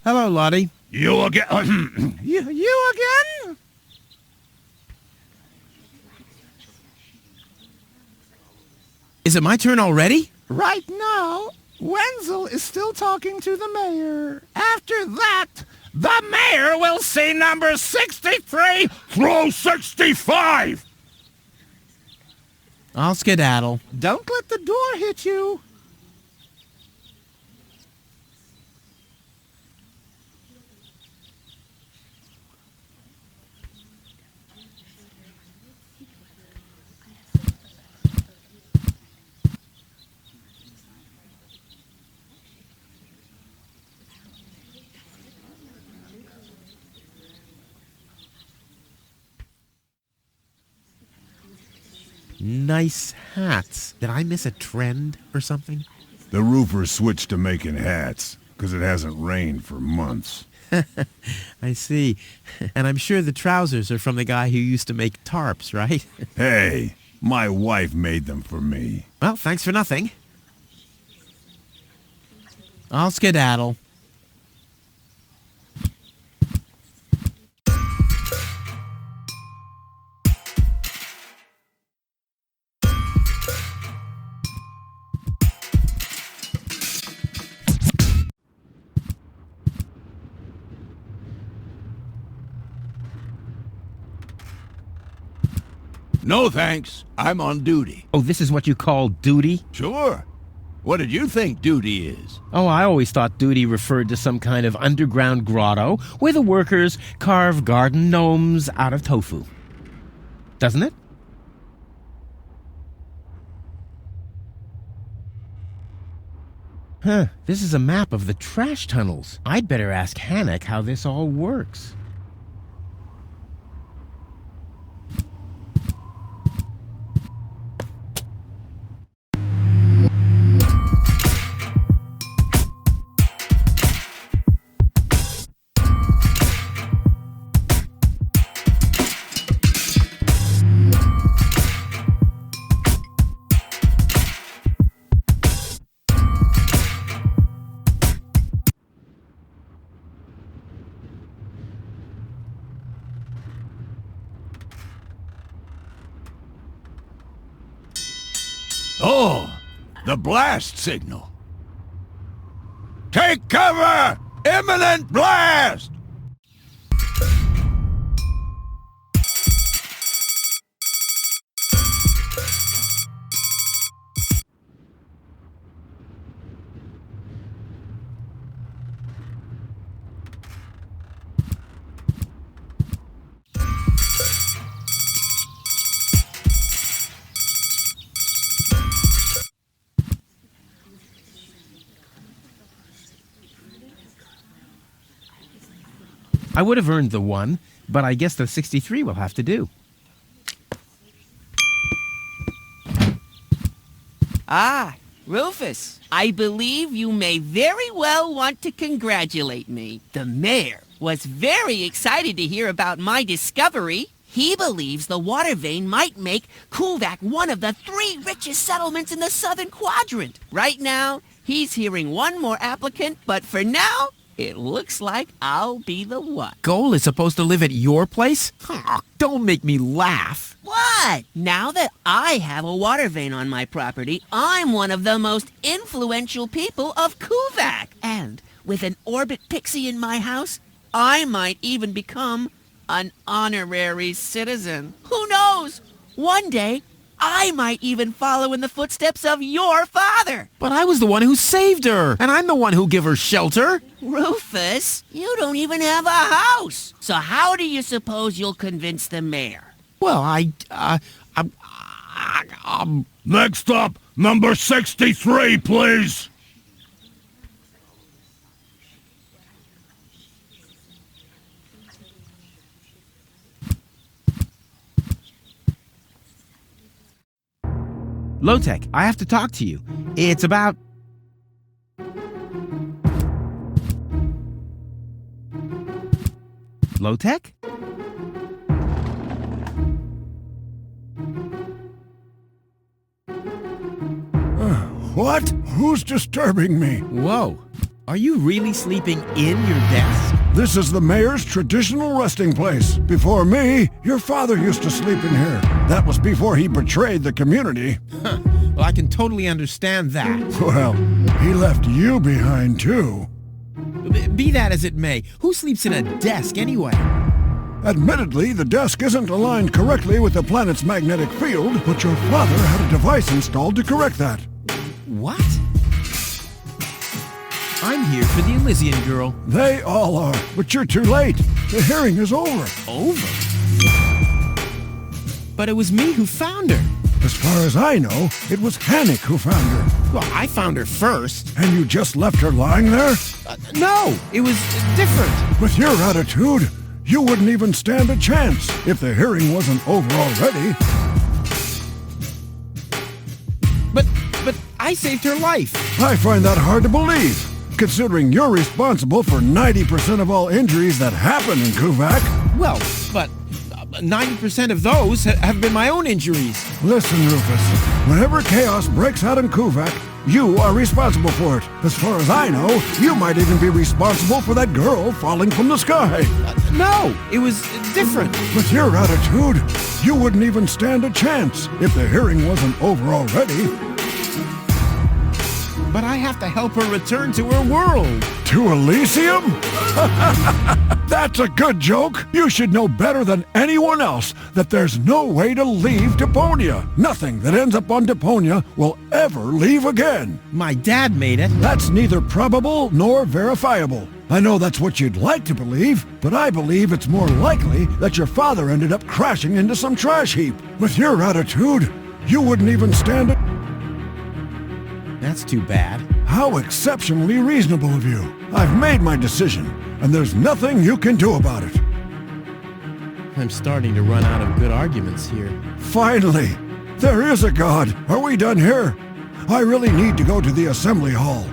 Hello, Lottie. You again? you again? Is it my turn already? Right now, Wenzel is still talking to the mayor. After that, the mayor will see number 63 through 65. I'll skedaddle. Don't let the door hit you. Nice hats. Did I miss a trend or something? The roofer switched to making hats, because it hasn't rained for months. I see. And I'm sure the trousers are from the guy who used to make tarps, right? Hey, my wife made them for me. Well, thanks for nothing. I'll skedaddle. No thanks. I'm on duty. Oh, this is what you call duty? Sure. What did you think duty is? Oh, I always thought duty referred to some kind of underground grotto where the workers carve garden gnomes out of tofu. Doesn't it? Huh, this is a map of the trash tunnels. I'd better ask Hannock how this all works. Oh, the blast signal. Take cover! Imminent blast! I would have earned the 1, but I guess the 63 will have to do. Ah, Rufus, I believe you may very well want to congratulate me. The mayor was very excited to hear about my discovery. He believes the water vein might make Kuvak one of the 3 richest settlements in the southern quadrant. Right now, he's hearing one more applicant, but for now, it looks like I'll be the one. Goal is supposed to live at your place? Don't make me laugh. What? Now that I have a water vein on my property, I'm one of the most influential people of Kuvak. And with an orbit pixie in my house, I might even become an honorary citizen. Who knows? One day, I might even follow in the footsteps of your father. But I was the one who saved her, and I'm the one who gave her shelter. Rufus, you don't even have a house. So how do you suppose you'll convince the mayor? Well, Next up, number 63, please. Low-Tech, I have to talk to you. It's about... Low-Tech? What? Who's disturbing me? Whoa. Are you really sleeping in your desk? This is the mayor's traditional resting place. Before me, your father used to sleep in here. That was before he betrayed the community. Huh. Well, I can totally understand that. Well, he left you behind, too. Be that as it may, who sleeps in a desk anyway? Admittedly, the desk isn't aligned correctly with the planet's magnetic field, but your father had a device installed to correct that. What? I'm here for the Elysian girl. They all are, but you're too late. The hearing is over. Over? But it was me who found her. As far as I know, it was Hannick who found her. Well, I found her first. And you just left her lying there? No, it was different. With your attitude, you wouldn't even stand a chance if the hearing wasn't over already. But I saved her life. I find that hard to believe, considering you're responsible for 90% of all injuries that happen in Kuvak. Well, but 90% of those have been my own injuries. Listen, Rufus, whenever chaos breaks out in Kuvak, you are responsible for it. As far as I know, you might even be responsible for that girl falling from the sky. No, it was different. With your attitude, you wouldn't even stand a chance if the hearing wasn't over already. But I have to help her return to her world. To Elysium? That's a good joke. You should know better than anyone else that there's no way to leave Deponia. Nothing that ends up on Deponia will ever leave again. My dad made it. That's neither probable nor verifiable. I know that's what you'd like to believe, but I believe it's more likely that your father ended up crashing into some trash heap. With your attitude, you wouldn't even stand it. That's too bad. How exceptionally reasonable of you. I've made my decision, and there's nothing you can do about it. I'm starting to run out of good arguments here. Finally! There is a God! Are we done here? I really need to go to the assembly hall.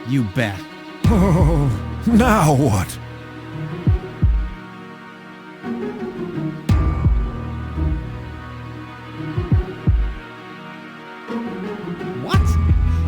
You bet. Oh, now what? What?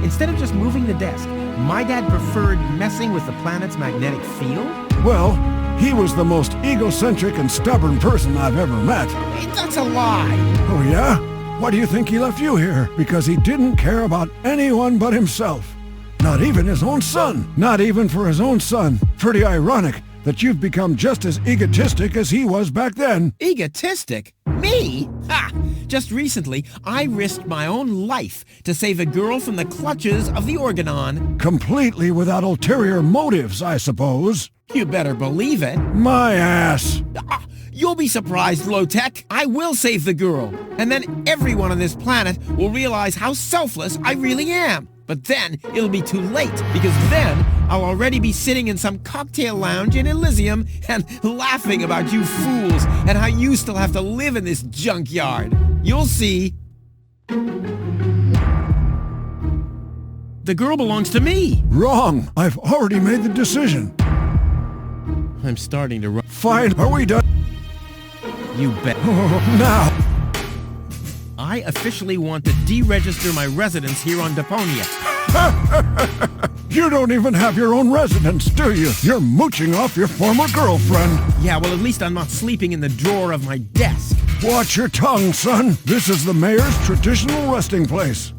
Instead of just moving the desk, my dad preferred messing with the planet's magnetic field? Well, he was the most egocentric and stubborn person I've ever met. Hey, that's a lie. Oh yeah? Why do you think he left you here? Because he didn't care about anyone but himself. Not even his own son. Not even for his own son. Pretty ironic that you've become just as egotistic as he was back then. Egotistic? Me? Ha! Just recently, I risked my own life to save a girl from the clutches of the Organon. Completely without ulterior motives, I suppose. You better believe it. My ass. You'll be surprised, Low-Tech. I will save the girl. And then everyone on this planet will realize how selfless I really am. But then it'll be too late, because then I'll already be sitting in some cocktail lounge in Elysium and laughing about you fools and how you still have to live in this junkyard. You'll see. The girl belongs to me. Wrong. I've already made the decision. I'm starting to run. Fine. Are we done? You bet. Oh, now. I officially want to deregister my residence here on Deponia. You don't even have your own residence, do you? You're mooching off your former girlfriend. Yeah, well, at least I'm not sleeping in the drawer of my desk. Watch your tongue, son. This is the mayor's traditional resting place.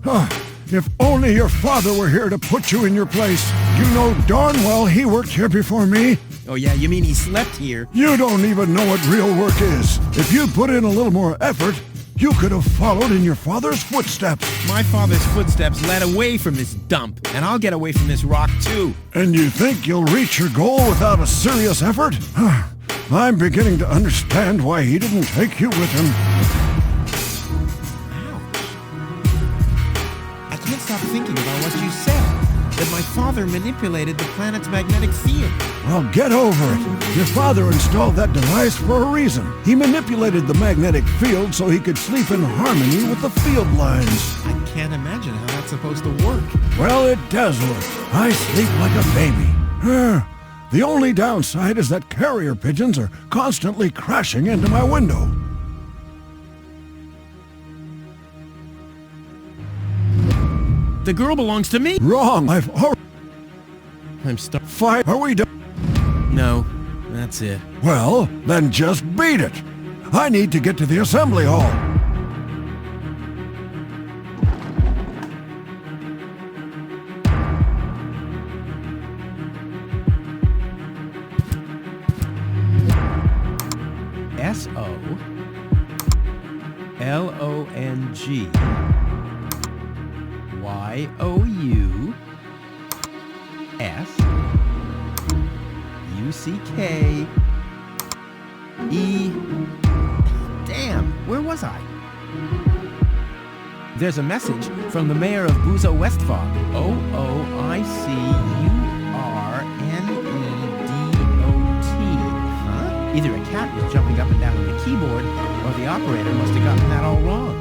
If only your father were here to put you in your place. You know darn well he worked here before me. Oh yeah, you mean he slept here? You don't even know what real work is. If you'd put in a little more effort, you could have followed in your father's footsteps. My father's footsteps led away from this dump, and I'll get away from this rock too. And you think you'll reach your goal without a serious effort? I'm beginning to understand why he didn't take you with him. Ouch. I can't stop thinking about what you said. That my father manipulated the planet's magnetic field. Well, get over it. Your father installed that device for a reason. He manipulated the magnetic field so he could sleep in harmony with the field lines. I can't imagine how that's supposed to work. Well, it does work. I sleep like a baby. The only downside is that carrier pigeons are constantly crashing into my window. The girl belongs to me. Wrong. I've already... I'm stuck. Fight. Are we done? No, that's it. Well, then just beat it. I need to get to the assembly hall. SOLONGUCK-E... Damn, where was I? There's a message from the mayor of Buzo Westfog. OOICURNEDOT. Huh? Either a cat was jumping up and down on the keyboard, or the operator must have gotten that all wrong.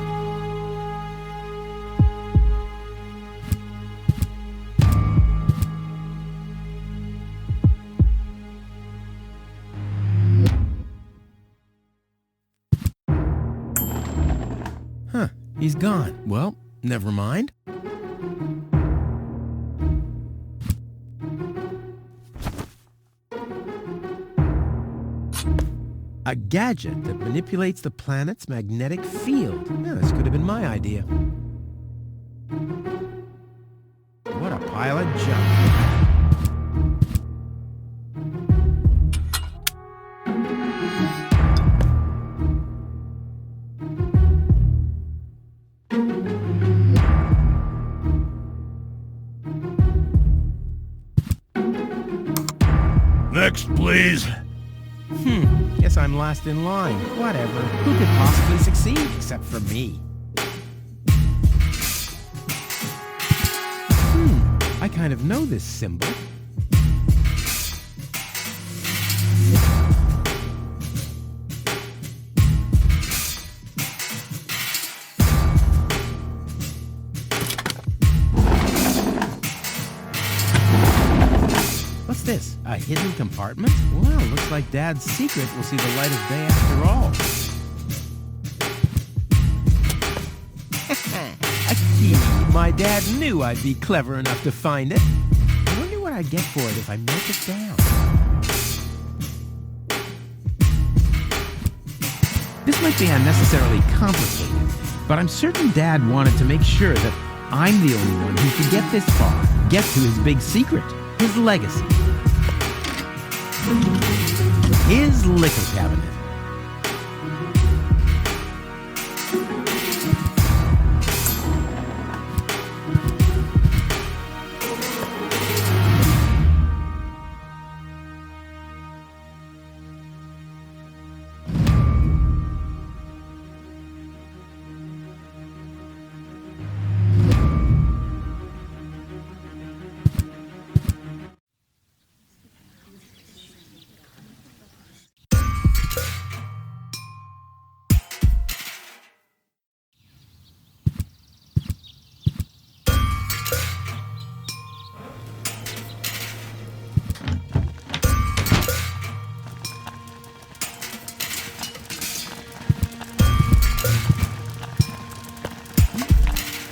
Huh, he's gone. Well, never mind. A gadget that manipulates the planet's magnetic field. Yeah, this could have been my idea. What a pile of junk. Next, please. Guess I'm last in line. Whatever. Who could possibly succeed except for me? I kind of know this symbol. What's this? A hidden compartment? Well, looks like Dad's secret will see the light of day after all. A key. My dad knew I'd be clever enough to find it. I wonder what I'd get for it if I melt it down. This might be unnecessarily complicated, but I'm certain Dad wanted to make sure that I'm the only one who could get this far, get to his big secret, his legacy. His liquor cabinet.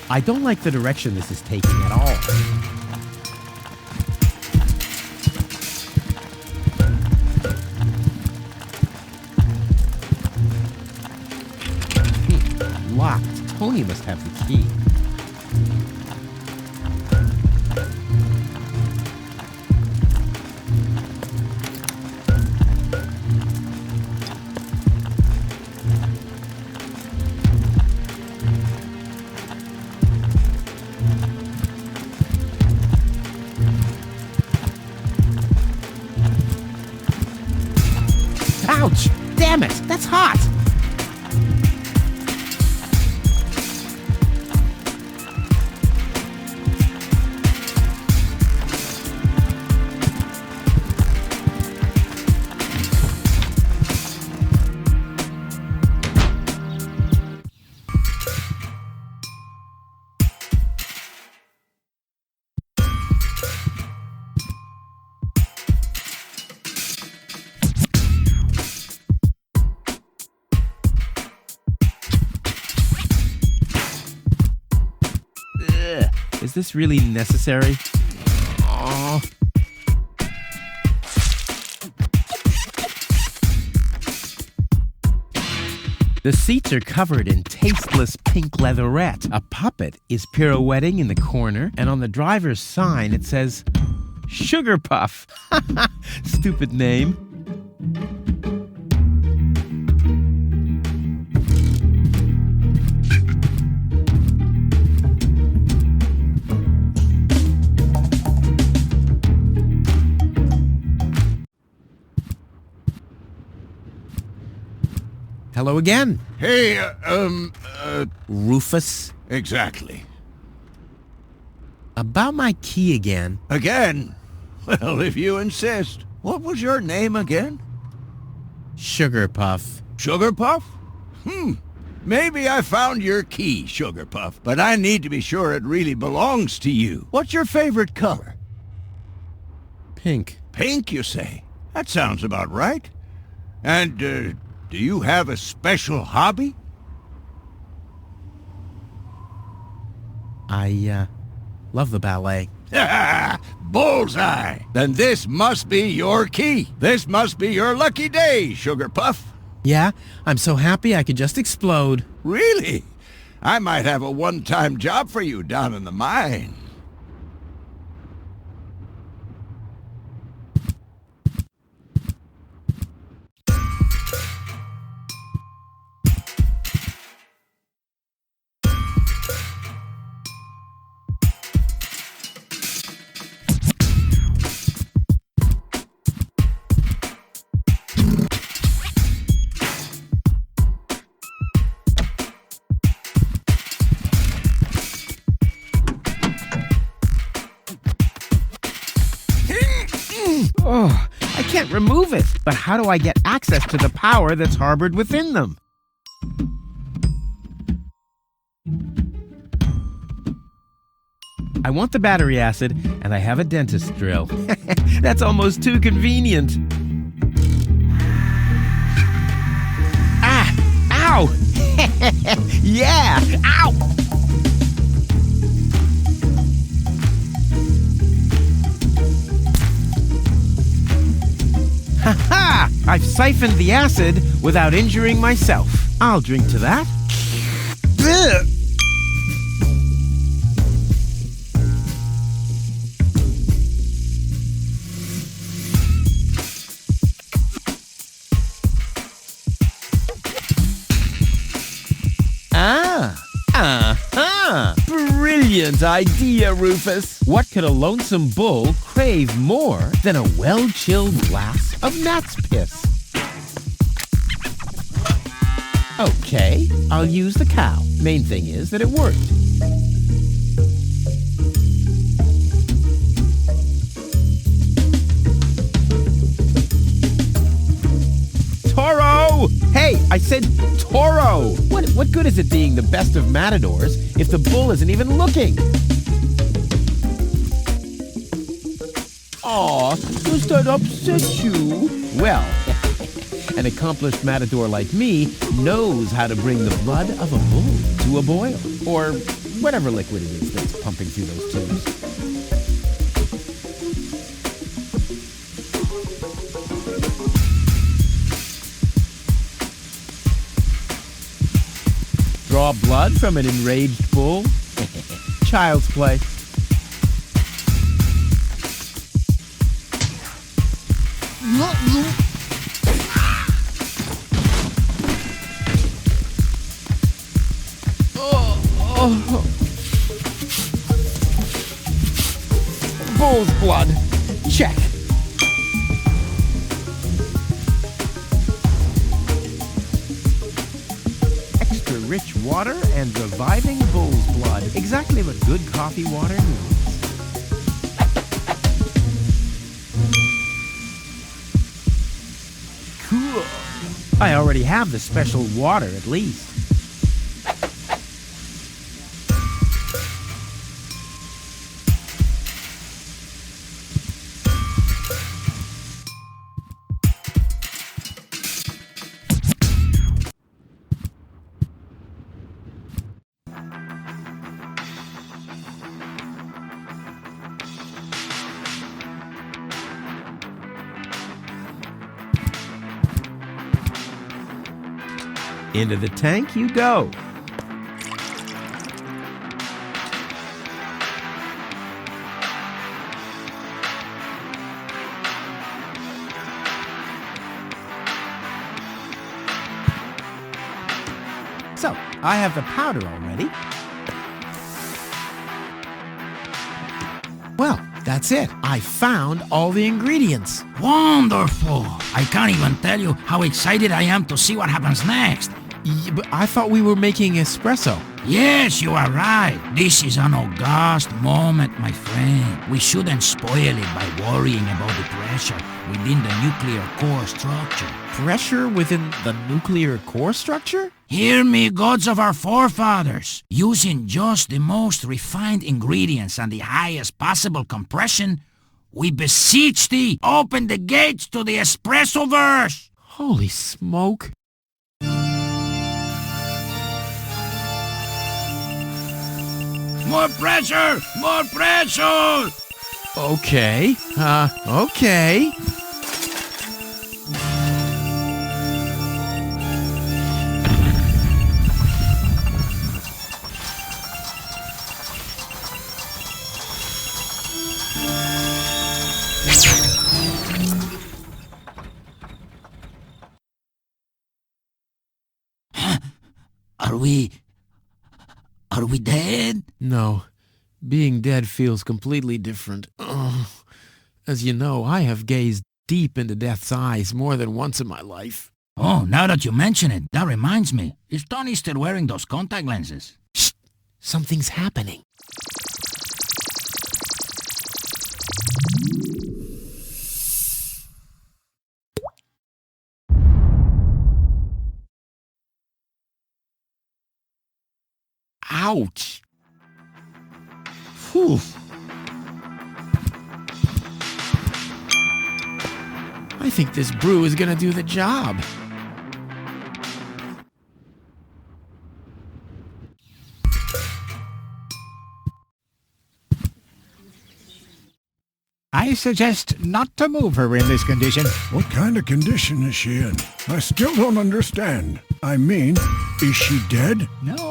I don't like the direction this is taking at all. Locked. Tony must have the key. Ouch! Damn it! That's hot! this really necessary? Oh. The seats are covered in tasteless pink leatherette. A puppet is pirouetting in the corner, and on the driver's sign it says, Sugar Puff. Stupid name. Hello again. Hey, Rufus. exactly. About my key again. Again? Well, if you insist. What was your name again? Sugar Puff. Sugar Puff? Maybe I found your key, Sugar Puff, but I need to be sure it really belongs to you. What's your favorite color? Pink. Pink, you say? That sounds about right. And, do you have a special hobby? I love the ballet. Bullseye! Then this must be your key. This must be your lucky day, Sugar Puff. Yeah, I'm so happy I could just explode. Really? I might have a one-time job for you down in the mine. Oh, I can't remove it. But how do I get access to the power that's harbored within them? I want the battery acid, and I have a dentist drill. That's almost too convenient. Ah! Ow! Yeah! Ow! Ha-ha! I've siphoned the acid without injuring myself. I'll drink to that. Ugh. Brilliant idea, Rufus. What could a lonesome bull crave more than a well-chilled glass of gnat's piss? Okay, I'll use the cow. Main thing is that it worked. Toro! Hey, I said Toro! What good is it being the best of matadors if the bull isn't even looking? Aw, does that upset you? Well, an accomplished matador like me knows how to bring the blood of a bull to a boil, or whatever liquid it is that's pumping through those tubes. Draw blood from an enraged bull? Child's play. Bull's blood. Check. Extra rich water and reviving bull's blood. Exactly what good coffee water needs. Cool. I already have the special water at least. Into the tank you go. So, I have the powder already. Well, that's it. I found all the ingredients. Wonderful! I can't even tell you how excited I am to see what happens next. But I thought we were making espresso. Yes, you are right. This is an august moment, my friend. We shouldn't spoil it by worrying about the pressure within the nuclear core structure. Pressure within the nuclear core structure? Hear me, gods of our forefathers. Using just the most refined ingredients and the highest possible compression, we beseech thee, open the gates to the espresso-verse. Holy smoke. More pressure! More pressure! Okay. Okay. Are we dead? No. Being dead feels completely different. Ugh. As you know, I have gazed deep into death's eyes more than once in my life. Oh, now that you mention it, that reminds me. Is Tony still wearing those contact lenses? Shh! Something's happening. Ouch! Whew. I think this brew is gonna do the job. I suggest not to move her in this condition. What kind of condition is she in? I still don't understand. I mean, is she dead? No.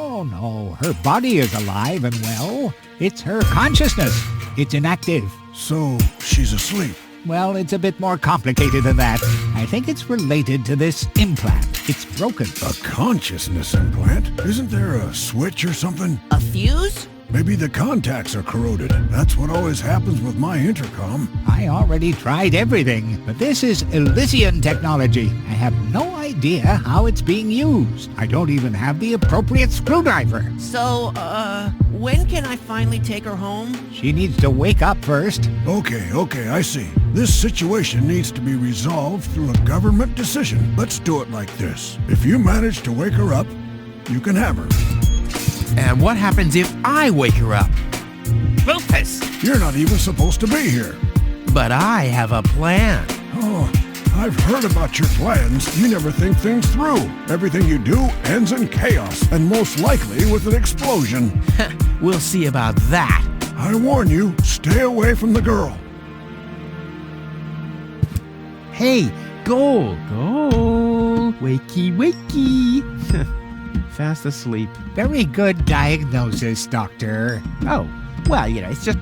Her body is alive and well. It's her consciousness. It's inactive. So, she's asleep. Well, it's a bit more complicated than that. I think it's related to this implant. It's broken. A consciousness implant? Isn't there a switch or something? A fuse? Maybe the contacts are corroded. That's what always happens with my intercom. I already tried everything, but this is Elysian technology. I have no idea how it's being used. I don't even have the appropriate screwdriver. So, when can I finally take her home? She needs to wake up first. Okay, I see. This situation needs to be resolved through a government decision. Let's do it like this. If you manage to wake her up, you can have her. And what happens if I wake her up? Rufus! You're not even supposed to be here. But I have a plan. Oh, I've heard about your plans. You never think things through. Everything you do ends in chaos, and most likely with an explosion. We'll see about that. I warn you, stay away from the girl. Hey, goal! Wakey, wakey! Fast asleep. Very good diagnosis, Doctor. Oh, well, it's just...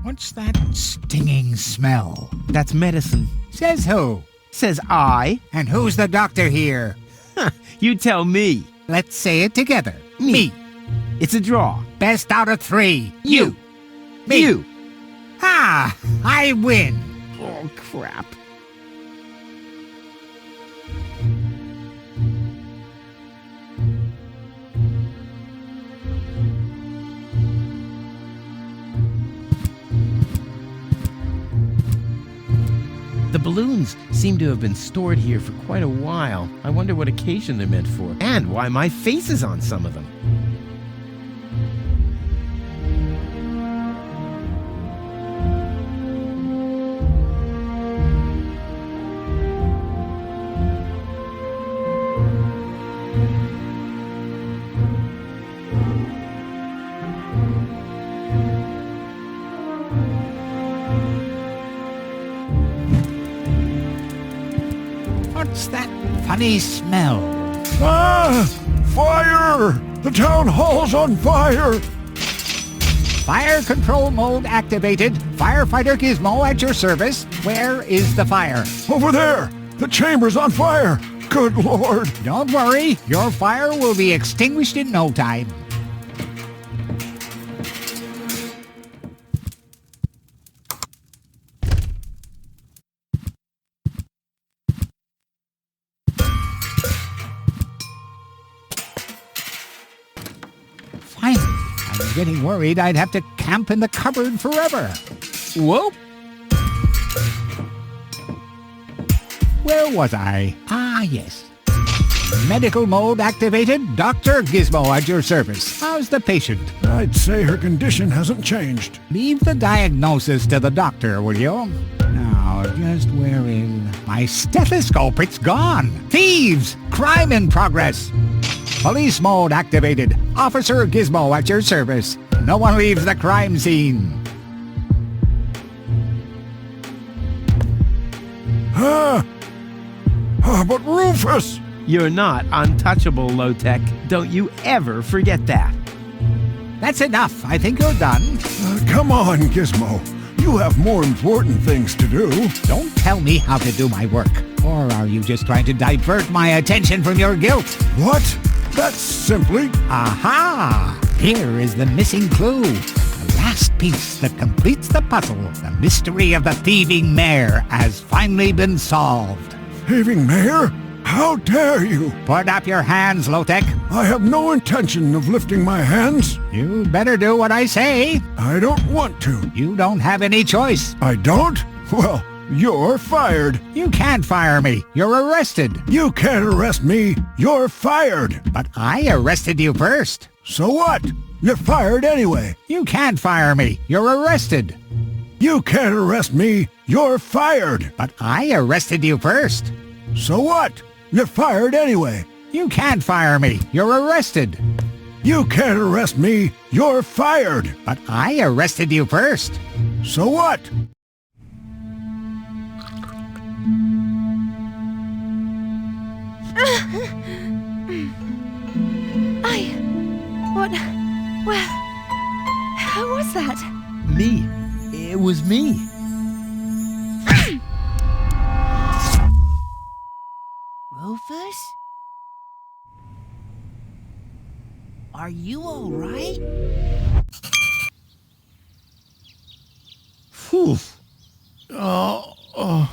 What's that stinging smell? That's medicine. Says who? Says I. And who's the doctor here? You tell me. Let's say it together. Me. It's a draw. Best out of three. You. Me. You. Ah, I win. Oh, crap. The balloons seem to have been stored here for quite a while. I wonder what occasion they're meant for, and why my face is on some of them. What's that funny smell? Ah! Fire! The town hall's on fire! Fire control mode activated. Firefighter Gizmo at your service. Where is the fire? Over there! The chamber's on fire! Good Lord! Don't worry, your fire will be extinguished in no time. Finally, I was getting worried I'd have to camp in the cupboard forever. Whoa! Where was I? Ah, yes. Medical mode activated. Dr. Gizmo at your service. How's the patient? I'd say her condition hasn't changed. Leave the diagnosis to the doctor, will you? Now, just where is... My stethoscope, it's gone! Thieves! Crime in progress! Police mode activated. Officer Gizmo at your service. No one leaves the crime scene. Ah! Ah, but Rufus! You're not untouchable, Low-Tech. Don't you ever forget that. That's enough. I think you're done. Come on, Gizmo. You have more important things to do. Don't tell me how to do my work. Or are you just trying to divert my attention from your guilt? What? That's simply... Aha! Here is the missing clue. The last piece that completes the puzzle. The mystery of the thieving mayor has finally been solved. Thieving mayor? How dare you? Put up your hands, Low-Tech. I have no intention of lifting my hands. You better do what I say. I don't want to. You don't have any choice. I don't? Well, you're fired. You can't fire me. You're arrested. You can't arrest me. You're fired. But I arrested you first. So what? You're fired anyway. You can't fire me. You're arrested. You can't arrest me. You're fired. But I arrested you first. So what? You're fired anyway. You can't fire me. You're arrested. You can't arrest me. You're fired. But I arrested you first. So what? Who was that? Me. It was me. Rufus? Are you all right? Phew. Oh.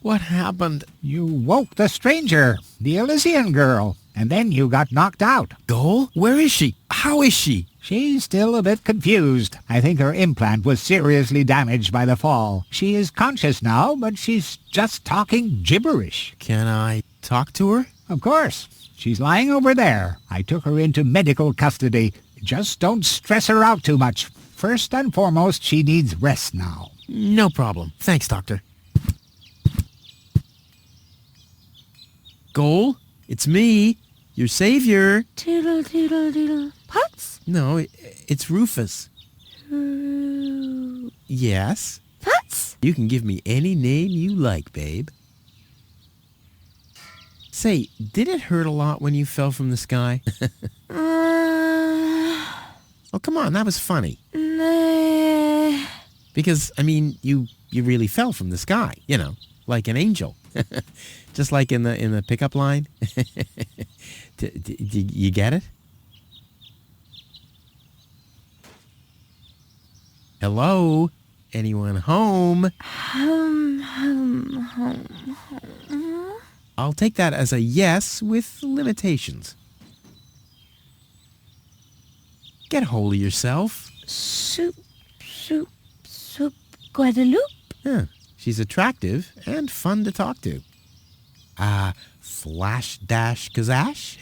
What happened? You woke the stranger, the Elysian girl, and then you got knocked out. Goal? Where is she? How is she? She's still a bit confused. I think her implant was seriously damaged by the fall. She is conscious now, but she's just talking gibberish. Can I talk to her? Of course. She's lying over there. I took her into medical custody. Just don't stress her out too much. First and foremost, she needs rest now. No problem. Thanks, Doctor. Goal? It's me, your savior. Doodle, doodle, doodle. Potts? No, it's Rufus. Potts? Yes? You can give me any name you like, babe. Say, did it hurt a lot when you fell from the sky? Oh, come on, that was funny. Nah. Because, I mean, you really fell from the sky, you know, like an angel. Just like in the pickup line. You get it? Hello? Anyone home? Home. I'll take that as a yes with limitations. Get hold of yourself. Soup, Guadeloupe? Huh. She's attractive and fun to talk to. Flash dash kazash?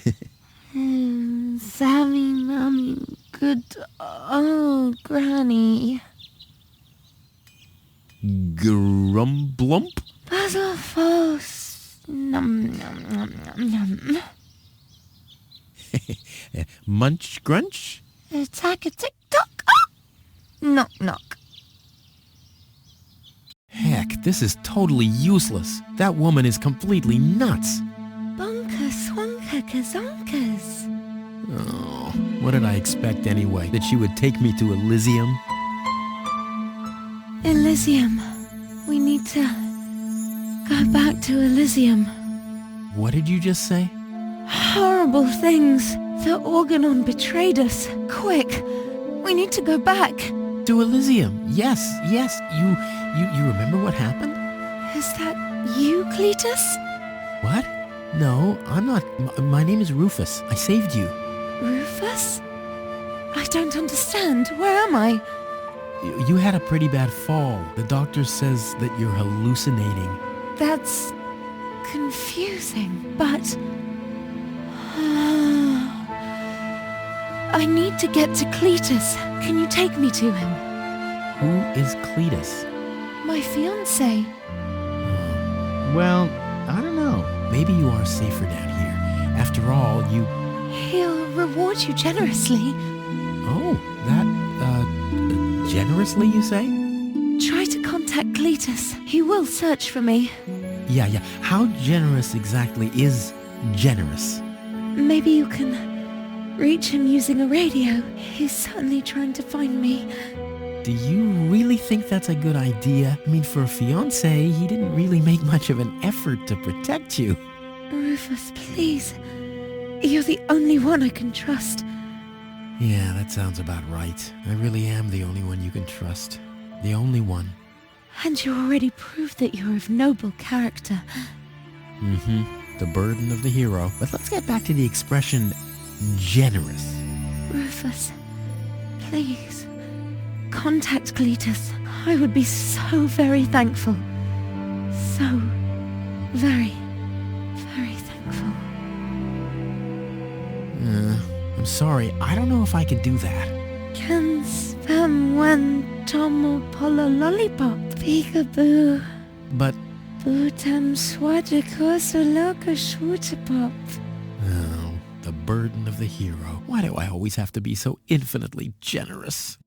Sammy, Mommy, good, Granny. Grumblump? Puzzle false. Num, num, num, num, num. Munch grunch? Attack a tick tock. Ah! Knock knock. Heck, this is totally useless. That woman is completely nuts. Bonkers, wonkers, zonkers. Oh, what did I expect anyway? That she would take me to Elysium? Elysium. We need to go back to Elysium. What did you just say? Horrible things. The Organon betrayed us. Quick, we need to go back. To Elysium. Yes. You remember what happened? Is that you, Cletus? What? No, I'm not. My name is Rufus. I saved you. Rufus? I don't understand. Where am I? You had a pretty bad fall. The doctor says that you're hallucinating. That's confusing, but... I need to get to Cletus. Can you take me to him? Who is Cletus? My fiancé. Well, I don't know. Maybe you are safer down here. After all, you... He'll reward you generously. Oh, that, generously, you say? Try to contact Cletus. He will search for me. Yeah. How generous exactly is generous? Maybe you can reach him using a radio. He's certainly trying to find me. Do you really think that's a good idea? I mean, for a fiancé, he didn't really make much of an effort to protect you. Rufus, please. You're the only one I can trust. Yeah, that sounds about right. I really am the only one you can trust. The only one. And you already proved that you're of noble character. The burden of the hero. But let's get back to the expression generous. Rufus, please, contact Cletus. I would be so very thankful. So very, very thankful. I'm sorry, I don't know if I can do that. Can spam one tomo polo lollipop. Peekaboo. But... Bootam swadiko soloka shwootapop. Oh, the burden of the hero. Why do I always have to be so infinitely generous?